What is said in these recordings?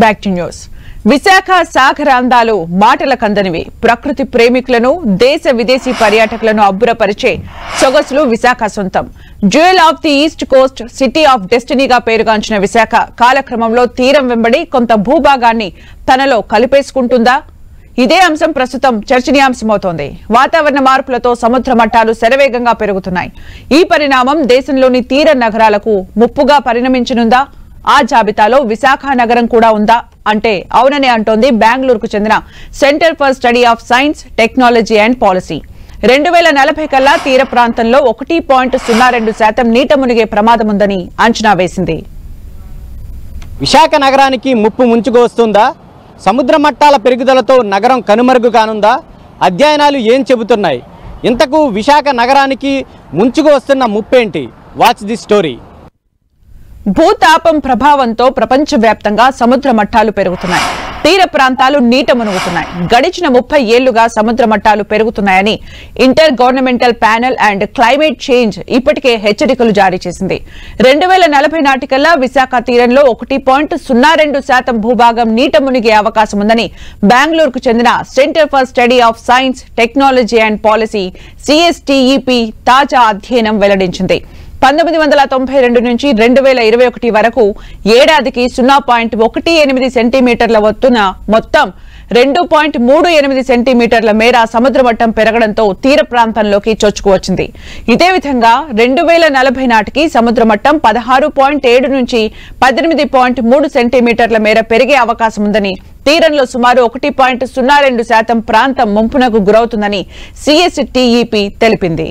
Back to news. Visakha సాగరాందాలు మాటల కందనివి. ప్రకృతి ప్రేమికులను, దేశ విదేశీ పర్యాటకులను అబ్బురపరిచే సొగసులు విశాఖ సొంతం. Jewel of the east coast, city of డెస్టినీగా పేరుగాంచిన విశాఖ కాలక్రమంలో తీరం వెంబడి కొంత భూభాగాన్ని తనలో కలిపేసుకుంటుందా? ఇదే అంశం ప్రస్తుతం చర్చనీయాంశమవుతోంది. వాతావరణ మార్పులతో సముద్ర మట్టాలు శరవేగంగా పెరుగుతున్నాయి. ఈ పరిణామం దేశంలోని తీర నగరాలకు ముప్పుగా పరిణమించనుందా? ఆ జాబితాలో విశాఖ నగరం కూడా ఉందా అంటే అవునని అంటోంది బెంగళూరుకు చెందిన centre for study of science, technology and policy. 2040 కల్లా తీర ప్రాంతంలో 1.02% నీట మునిగే ప్రమాదం ఉందని అంచనా వేసింది. విశాఖ నగరానికి ముప్పు ముంచుకు వస్తుందా? సముద్ర మట్టాల పెరుగుదలతో నగరం కనుమరుగు కానుందా? అధ్యయనాలు ఏం చెబుతున్నాయి? ఇంతకు విశాఖ నగరానికి ముంచుకు వస్తున్న ముప్పేంటి? Watch the story. భూతాపం ప్రభావంతో ప్రపంచవ్యాప్తంగా సముద్ర మట్టాలు పెరుగుతున్నాయి. తీర ప్రాంతాలు నీట మునుగుతున్నాయి. గడిచిన 30 ఏళ్లుగా సముద్ర మట్టాలు పెరుగుతున్నాయని inter governmental panel and climate change ఇప్పటికే హెచ్చరికలు జారీ చేసింది. 2040 నాటికల్లా విశాఖ తీరంలో 1.02% భూభాగం నీట మునిగే అవకాశం ఉందని బెంగళూరుకు చెందిన centre for study of science, technology and policy CSTEP తాజా అధ్యయనం వెల్లడించింది. 1992 నుంచి 2021 వరకు ఏడాదికి 0.18 సెంటీమీటర్ల ఒత్తున మొత్తం 2.38 సెంటీమీటర్ల మేర సముద్ర మట్టం పెరగడంతో తీర ప్రాంతంలోకి చొచ్చుకువచ్చింది. ఇదే విధంగా 2040 నాటికి సముద్ర మట్టం 16.7 నుంచి 18.3 సెంటీమీటర్ల మేర పెరిగే అవకాశం ఉందని, తీరంలో సుమారు 1.02% ప్రాంతం ముంపునకు గురవుతుందని CSTEP తెలిపింది.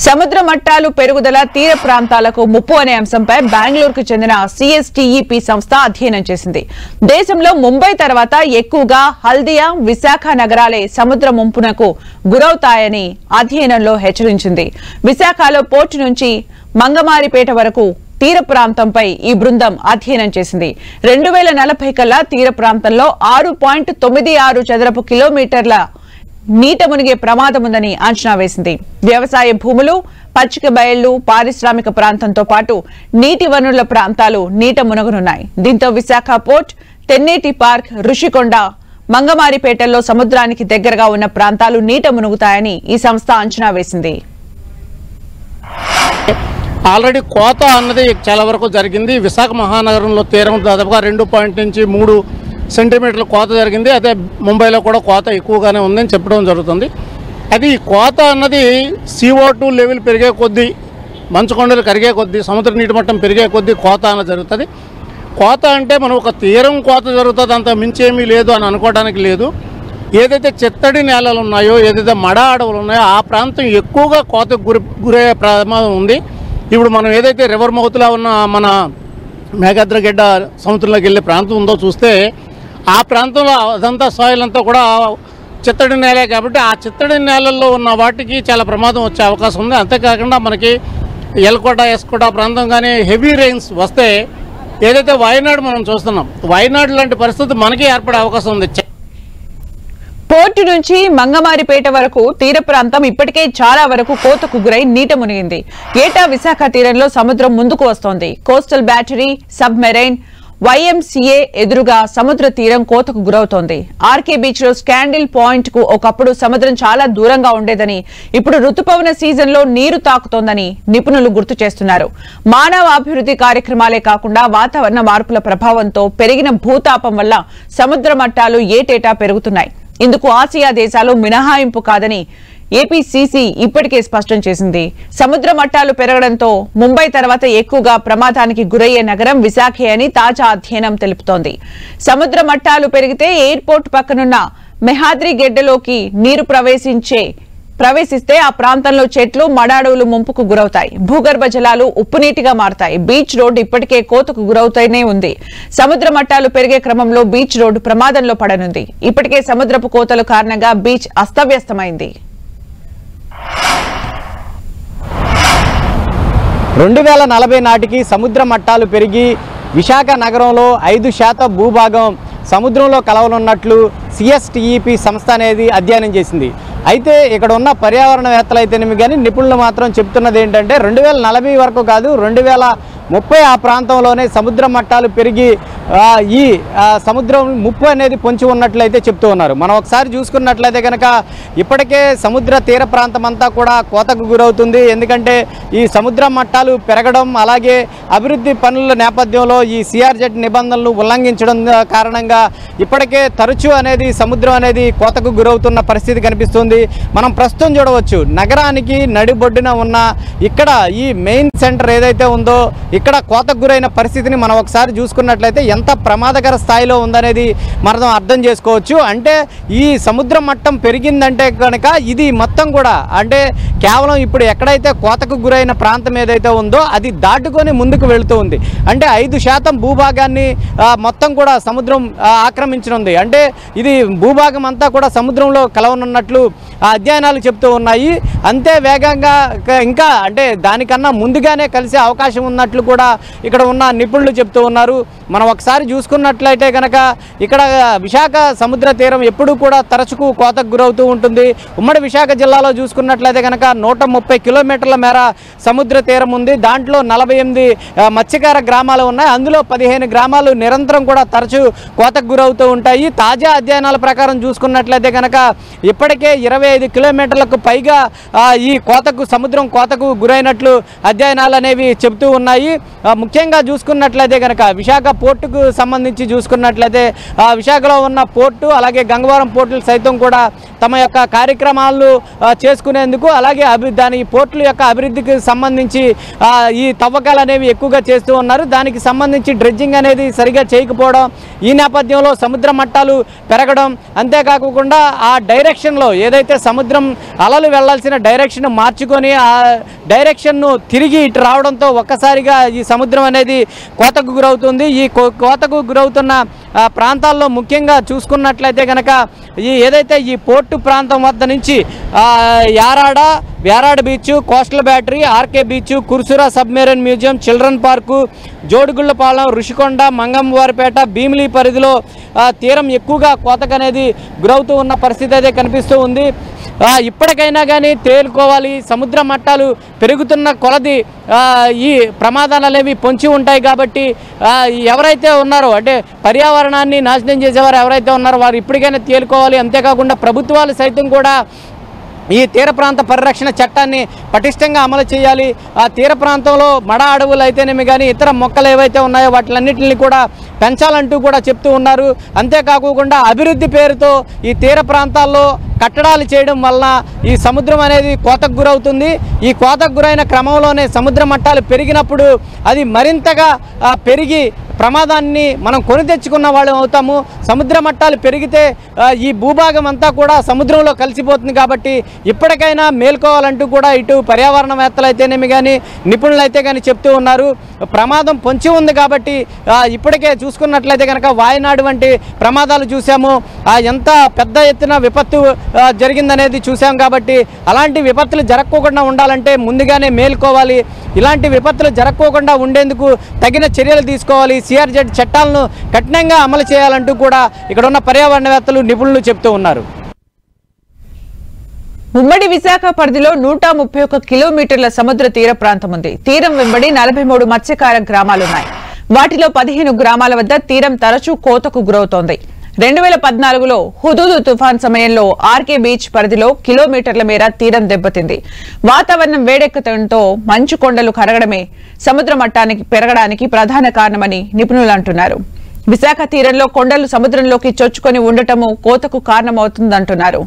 సముద్ర మట్టాలు పెరుగుదల తీర ప్రాంతాలకు ముప్పు అనే అంశంపై బెంగళూరుకు చెందిన CSTEP సంస్థ అధ్యయనం చేసింది. దేశంలో ముంబై తర్వాత ఎక్కువగా హల్దియా, విశాఖ నగరాలే సముద్ర ముంపునకు గురవుతాయని అధ్యయనంలో హెచ్చరించింది. విశాఖలో పోర్టు నుంచి మంగమారిపేట వరకు తీర ప్రాంతంపై ఈ బృందం అధ్యయనం చేసింది. 2040 కల్లా తీర ప్రాంతంలో 6.96 చదరపు కిలోమీటర్ల నీట మునిగే ప్రమాదం ఉందని అంచనా వేసింది. వ్యవసాయ భూములు, పచ్చిక బయళ్లు, పారిశ్రామిక ప్రాంతంతో పాటు నీటి వనరుల ప్రాంతాలు నీట మునగనున్నాయి. దీంతో విశాఖ పోర్ట్, తెన్నేటి పార్క్, ఋషికొండ, మంగమారిపేటల్లో సముద్రానికి దగ్గరగా ఉన్న ప్రాంతాలు నీట మునుగుతాయని ఈ సంస్థ అంచనా వేసింది. ఆల్రెడీ కోత అన్నది చాలా వరకు జరిగింది. విశాఖ మహానగరంలో తీరం దాదాపుగా 2 నుంచి 3 సెంటీమీటర్ల కోత జరిగింది. అదే ముంబైలో కూడా కోత ఎక్కువగానే ఉందని చెప్పడం జరుగుతుంది. అది ఈ కోత అన్నది CO2 లెవెల్ పెరిగే కొద్దీ, మంచు కొండలు కరిగే కొద్దీ, సముద్ర నీటి మట్టం పెరిగే కొద్దీ కోత అన్నది జరుగుతుంది. కోత అంటే మనం ఒక తీరం కోత జరుగుతుంది, అంత మించేమీ లేదు అని అనుకోవడానికి లేదు. ఏదైతే చిత్తడి నేలలు ఉన్నాయో, ఏదైతే మడ అడవులు ఉన్నాయో ఆ ప్రాంతం ఎక్కువగా కోతకు గురయ్యే ప్రమాదం ఉంది. ఇప్పుడు మనం ఏదైతే రివర్ మౌత్లో ఉన్న మన మేఘాద్రగడ్డ సముద్రంలోకి వెళ్ళే ప్రాంతం ఉందో చూస్తే ఆ ప్రాంతంలో అదంతా సాయిల్ అంతా కూడా చిత్తడి నేలే కాబట్టి ఆ చిత్తడి నేలల్లో ఉన్న వాటికి చాలా ప్రమాదం వచ్చే అవకాశం ఉంది. అంతేకాకుండా మనకి ఎల్కోట, ఎస్కోట ప్రాంతం కానీ హెవీ రెయిన్స్ వస్తే ఏదైతే వాయనాడు మనం చూస్తున్నాం, వాయనాడు లాంటి పరిస్థితి మనకి ఏర్పడే అవకాశం ఉంది. పోర్టు నుంచి మంగమారిపేట వరకు తీర ప్రాంతం ఇప్పటికే చాలా వరకు కోతకు గురై నీట మునిగింది. ఏటా విశాఖ తీరంలో సముద్రం ముందుకు వస్తోంది. కోస్టల్ బ్యాటరీ, సబ్మెరైన్, YMCA ఎదురుగా సముద్ర తీరం కోతకు గురవుతోంది. ఆర్కే బీచ్ లో స్కాండిల్ పాయింట్ కు ఒకప్పుడు సముద్రం చాలా దూరంగా ఉండేదని, ఇప్పుడు ఋతుపవన సీజన్ లో నీరు తాకుతోందని నిపుణులు గుర్తు చేస్తున్నారు. మానవ అభివృద్ధి కార్యక్రమాలే కాకుండా వాతావరణ మార్పుల ప్రభావంతో పెరిగిన భూతాపం వల్ల సముద్ర మట్టాలు ఏటేటా పెరుగుతున్నాయి. ఇందుకు ఆసియా దేశాలు మినహాయింపు కాదని APCC ఇప్పటికే స్పష్టం చేసింది. సముద్ర మట్టాలు పెరగడంతో ముంబై తర్వాత ఎక్కువగా ప్రమాదానికి గురయ్యే నగరం విశాఖే అని తాజా అధ్యయనం తెలుపుతోంది. సముద్ర మట్టాలు పెరిగితే ఎయిర్పోర్ట్ పక్కనున్న మెహాద్రి గెడ్డలోకి నీరు ప్రవేశిస్తే ఆ ప్రాంతంలో చెట్లు, మడాడవులు ముంపుకు గురవుతాయి. భూగర్భ జలాలు ఉప్పునీటిగా మారతాయి. బీచ్ రోడ్డు ఇప్పటికే కోతకు గురవుతూనే ఉంది. సముద్ర మట్టాలు పెరిగే క్రమంలో బీచ్ రోడ్డు ప్రమాదంలో పడనుంది. ఇప్పటికే సముద్రపు కోతల కారణంగా బీచ్ అస్తవ్యస్తమైంది. 2040 నాటికి సముద్ర మట్టాలు పెరిగి విశాఖ నగరంలో 5% భూభాగం సముద్రంలో కలవనున్నట్లు CSTEP సంస్థ అనేది అధ్యయనం చేసింది. అయితే ఇక్కడ ఉన్న పర్యావరణవేత్తలు అయితేనేమి కానీ నిపుణులు మాత్రం చెప్తున్నది ఏంటంటే 2040 వరకు కాదు 2030 ఆ ప్రాంతంలోనే సముద్ర మట్టాలు పెరిగి ఈ సముద్రం ముప్పు అనేది పొంచి ఉన్నట్లయితే చెప్తూ ఉన్నారు. మనం ఒకసారి చూసుకున్నట్లయితే కనుక ఇప్పటికే సముద్ర తీర ప్రాంతం అంతా కూడా కోతకు గురవుతుంది. ఎందుకంటే ఈ సముద్ర మట్టాలు పెరగడం, అలాగే అభివృద్ధి పనుల నేపథ్యంలో ఈ సిఆర్జెడ్ నిబంధనలు ఉల్లంఘించడం కారణంగా ఇప్పటికే తరచూ అనేది సముద్రం అనేది కోతకు గురవుతున్న పరిస్థితి కనిపిస్తుంది. మనం ప్రస్తుతం చూడవచ్చు నగరానికి నడిబొడ్డున ఉన్న ఇక్కడ ఈ మెయిన్ సెంటర్ ఏదైతే ఉందో ఇక్కడ కోతకు గురైన పరిస్థితిని మనం ఒకసారి చూసుకున్నట్లయితే ఎంత ప్రమాదకర స్థాయిలో ఉందనేది మనం అర్థం చేసుకోవచ్చు. అంటే ఈ సముద్ర మట్టం పెరిగిందంటే కనుక ఇది మొత్తం కూడా అంటే కేవలం ఇప్పుడు ఎక్కడైతే కోతకు గురైన ప్రాంతం ఏదైతే ఉందో అది దాటుకొని ముందుకు వెళుతూ ఉంది. అంటే 5% భూభాగాన్ని మొత్తం కూడా సముద్రం ఆక్రమించనుంది. అంటే ఇది భూభాగం అంతా కూడా సముద్రంలో కలవనున్నట్లు అధ్యయనాలు చెప్తూ ఉన్నాయి. అంతే వేగంగా ఇంకా అంటే దానికన్నా ముందుగానే కలిసే అవకాశం ఉన్నట్లు కూడా ఇక్కడ ఉన్న నిపుణులు చెప్తూ ఉన్నారు. మనం ఒకసారి చూసుకున్నట్లయితే కనుక ఇక్కడ విశాఖ సముద్ర తీరం ఎప్పుడూ కూడా తరచుకు కోతకు గురవుతూ ఉంటుంది. ఉమ్మడి విశాఖ జిల్లాలో చూసుకున్నట్లయితే కనుక 130 కిలోమీటర్ల మేర సముద్ర తీరం ఉంది. దాంట్లో 48 మత్స్యకార గ్రామాలు ఉన్నాయి. అందులో 15 గ్రామాలు నిరంతరం కూడా తరచూ కోతకు గురవుతూ ఉంటాయి. తాజా అధ్యయనాల ప్రకారం చూసుకున్నట్లయితే కనుక ఇప్పటికే 25 కిలోమీటర్లకు పైగా ఈ సముద్రం కోతకు గురైనట్లు అధ్యయనాలు అనేవి చెబుతూ ఉన్నాయి. ముఖ్యంగా చూసుకున్నట్లయితే కనుక విశాఖ పోర్టుకు సంబంధించి చూసుకున్నట్లయితే విశాఖలో ఉన్న పోర్టు అలాగే గంగవరం పోర్టులు సైతం కూడా తమ యొక్క కార్యక్రమాలు చేసుకునేందుకు అలాగే దాని పోర్టుల యొక్క అభివృద్ధికి సంబంధించి ఈ తవ్వకాలు అనేవి ఎక్కువగా చేస్తూ ఉన్నారు. దానికి సంబంధించి డ్రెడ్జింగ్ అనేది సరిగా చేయకపోవడం, ఈ నేపథ్యంలో సముద్ర మట్టాలు పెరగడం, అంతేకాకుండా ఆ డైరెక్షన్లో ఏదైతే సముద్రం అలలు వెళ్లాల్సిన డైరెక్షన్ మార్చుకొని ఆ డైరెక్షన్ను తిరిగి ఇటు రావడంతో ఒక్కసారిగా ఈ సముద్రం అనేది కోతకు గురవుతుంది. ఈ కోతకు గురవుతున్న ప్రాంతాల్లో ముఖ్యంగా చూసుకున్నట్లయితే కనుక ఏదైతే ఈ పోర్టు ప్రాంతం వద్ద నుంచి Yarada beach, coastal battery, RK beach, Kursura submarine museum, children park, Jodugullapalem, Rushikonda, Mangamvaripeta, Bheemili పరిధిలో తీరం ఎక్కువగా కోతకు అనేది గురవుతూ ఉన్న పరిస్థితి అయితే కనిపిస్తూ ఉంది. ఇప్పటికైనా కానీ తేలుకోవాలి. సముద్ర మట్టాలు పెరుగుతున్న కొలది ఈ ప్రమాదాలు అనేవి పొంచి ఉంటాయి కాబట్టి ఎవరైతే ఉన్నారో అంటే పర్యావరణాన్ని నాశనం చేసేవారు ఎవరైతే ఉన్నారో వారు ఇప్పటికైనా తేలుకోవాలి. అంతేకాకుండా ప్రభుత్వాలు సైతం కూడా ఈ తీర ప్రాంత పరిరక్షణ చట్టాన్ని పటిష్టంగా అమలు చేయాలి. ఆ తీర ప్రాంతంలో మడ అడవులు అయితేనేమి కానీ ఇతర మొక్కలు ఏవైతే ఉన్నాయో వాటిలన్నింటినీ కూడా పెంచాలంటూ కూడా చెప్తూ ఉన్నారు. అంతేకాకుండా అభివృద్ధి పేరుతో ఈ తీర ప్రాంతాల్లో కట్టడాలు చేయడం వలన ఈ సముద్రం అనేది కోతకు గురవుతుంది. ఈ కోతకు గురైన క్రమంలోనే సముద్ర మట్టాలు పెరిగినప్పుడు అది మరింతగా పెరిగి ప్రమాదాన్ని మనం కొని తెచ్చుకున్న వాళ్ళం అవుతాము. సముద్ర మట్టాలు పెరిగితే ఈ భూభాగం అంతా కూడా సముద్రంలో కలిసిపోతుంది. కాబట్టి ఇప్పటికైనా మేల్కోవాలంటూ కూడా ఇటు పర్యావరణవేత్తలు అయితేనేమి కానీ నిపుణులు అయితే కానీ చెప్తూ ఉన్నారు. ప్రమాదం పొంచి ఉంది కాబట్టి ఇప్పటికే చూసుకున్నట్లయితే కనుక వాయనాడు వంటి ప్రమాదాలు చూసాము. ఎంత పెద్ద ఎత్తున విపత్తు జరిగిందనేది చూసాం. కాబట్టి అలాంటి విపత్తులు జరగకుండా ఉండాలంటే ముందుగానే మేల్కోవాలి. ఇలాంటి విపత్తులు జరగకుండా ఉండేందుకు తగిన చర్యలు తీసుకోవాలి. సిఆర్జెడ్ చట్టాలను కఠినంగా అమలు చేయాలంటూ కూడా ఇక్కడ ఉన్న పర్యావరణవేత్తలు నిపుణులు చెప్తూ ఉన్నారు. ఉమ్మడి విశాఖ పరిధిలో 131 కిలోమీటర్ల సముద్ర తీర ప్రాంతం ఉంది. తీరం వెంబడి 43 మత్స్యకార గ్రామాలున్నాయి. వాటిలో 15 గ్రామాల వద్ద తీరం తరచూ కోతకు గురవుతోంది. 2014లో హుదూద్ తుఫాన్ సమయంలో ఆర్కే బీచ్ పరిధిలో కిలోమీటర్ల మేర తీరం దెబ్బతింది. వాతావరణం వేడెక్కడంతో మంచు కొండలు కరగడమే సముద్ర మట్టానికి పెరగడానికి ప్రధాన కారణమని నిపుణులు అంటున్నారు. విశాఖ తీరంలో కొండలు సముద్రంలోకి చొచ్చుకొని ఉండటము కోతకు కారణమవుతుందంటున్నారు.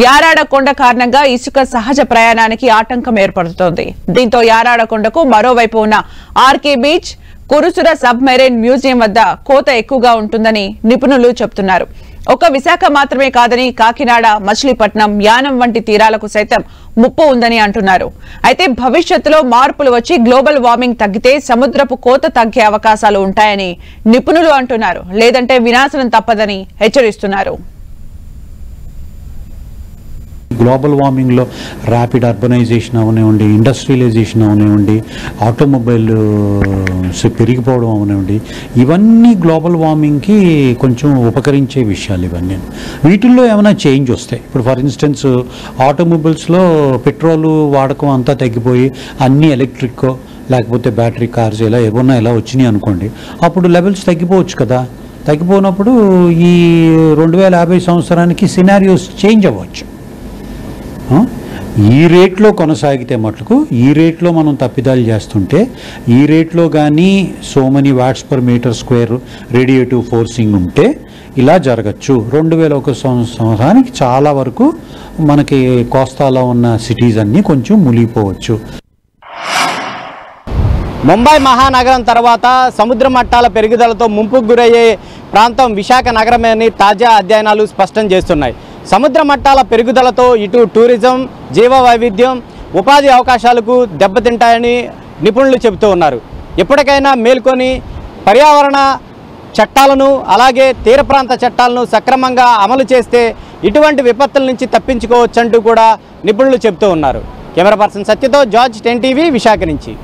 యారాడ కొండ కారణంగా ఇసుక సహజ ప్రయాణానికి ఆటంకం ఏర్పడుతోంది. దీంతో యారాడ కొండకు మరోవైపు ఉన్న ఆర్కే బీచ్, కురుసుర సబ్మెరైన్ మ్యూజియం వద్ద కోత ఎక్కువగా ఉంటుందని నిపుణులు చెబుతున్నారు. ఒక విశాఖ మాత్రమే కాదని కాకినాడ, మచిలీపట్నం, యానం వంటి తీరాలకు సైతం ముప్పు ఉందని అంటున్నారు. అయితే భవిష్యత్తులో మార్పులు వచ్చి గ్లోబల్ వార్మింగ్ తగ్గితే సముద్రపు కోత తగ్గే అవకాశాలు ఉంటాయని నిపుణులు అంటున్నారు. లేదంటే వినాశనం తప్పదని హెచ్చరిస్తున్నారు. గ్లోబల్ వార్మింగ్లో ర్యాపిడ్ అర్బనైజేషన్ అవనివ్వండి, ఇండస్ట్రియలైజేషన్ అవనివ్వండి, ఆటోమొబైల్ పెరిగిపోవడం అవనివ్వండి, ఇవన్నీ గ్లోబల్ వార్మింగ్కి కొంచెం ఉపకరించే విషయాలు ఇవన్నీ. వీటిల్లో ఏమైనా చేంజ్ వస్తాయి. ఇప్పుడు ఫర్ ఇన్స్టెన్స్ ఆటోమొబైల్స్లో పెట్రోల్ వాడకం అంతా తగ్గిపోయి అన్నీ ఎలక్ట్రిక్ లేకపోతే బ్యాటరీ కార్స్ ఇలా ఏమన్నా ఇలా వచ్చినాయి అనుకోండి, అప్పుడు లెవెల్స్ తగ్గిపోవచ్చు కదా. తగ్గిపోయినప్పుడు ఈ 2050 సంవత్సరానికి సినారియోస్ చేంజ్ అవ్వచ్చు. ఈ రేట్లో కొనసాగితే మటుకు, ఈ రేట్లో మనం తప్పిదాలు చేస్తుంటే, ఈ రేట్లో కానీ so many watts per meter square radiative forcing ఉంటే ఇలా జరగచ్చు. 2001 సంవత్సరానికి చాలా వరకు మనకి కోస్తాలో ఉన్న సిటీస్ అన్నీ కొంచెం మునిగిపోవచ్చు. ముంబై మహానగరం తర్వాత సముద్ర మట్టాల పెరుగుదలతో ముంపుకు గురయ్యే ప్రాంతం విశాఖ నగరమని తాజా అధ్యయనాలు స్పష్టం చేస్తున్నాయి. సముద్ర మట్టాల పెరుగుదలతో ఇటు టూరిజం, జీవ వైవిధ్యం, ఉపాధి అవకాశాలకు దెబ్బతింటాయని నిపుణులు చెబుతూ ఉన్నారు. ఎప్పటికైనా మేల్కొని పర్యావరణ చట్టాలను అలాగే తీర ప్రాంత చట్టాలను సక్రమంగా అమలు చేస్తే ఇటువంటి విపత్తుల నుంచి తప్పించుకోవచ్చంటూ కూడా నిపుణులు చెబుతూ ఉన్నారు. కెమెరా పర్సన్ సత్యతో జార్జ్, 10 టీవీ, విశాఖ నుంచి.